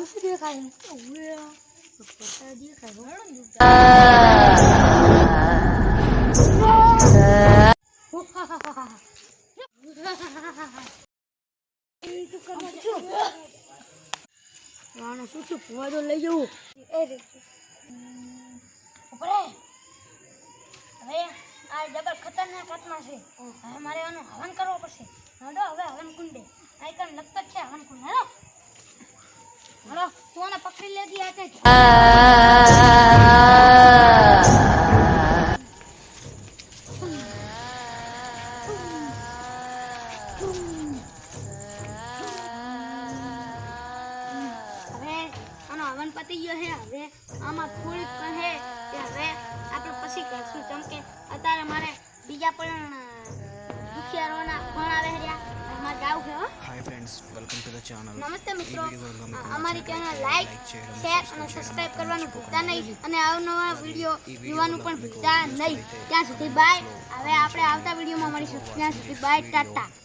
શું દેખાય ઓવે પતા દેખાય રાણા શું શું ફોડો લઈ જવું એ રે ઉપર હવે આ ડબલ ખતરનાક આત્મા છે હવે મારે આનું હવન કરવો પડશે હાડો હવે હવન કુંડે આ કન લગત છે હવન કુંડ હાલો હાલો તું આને પકડી લેગી આ તે હવન પતી ગયો છે હવે આમાં થોડીક કહે કે હવે આપણે પછી કરશું કેમ કે અત્યારે મારે બીજા પણ દુખિયારોના ફોન આવે રહ્યા મારે જાવ છે hi friends welcome to the channel નમસ્તે મિત્રો અમારી ચેનલ લાઈક શેર અને સબસ્ક્રાઇબ કરવાનું ભૂલતા નહીં અને અવનવા વિડિયો જોવાનું પણ ભૂલતા નહીં ત્યાં સુધી બાય હવે આપણે આવતા વિડિયોમાં મળીશું ત્યાં સુધી બાય ટાટા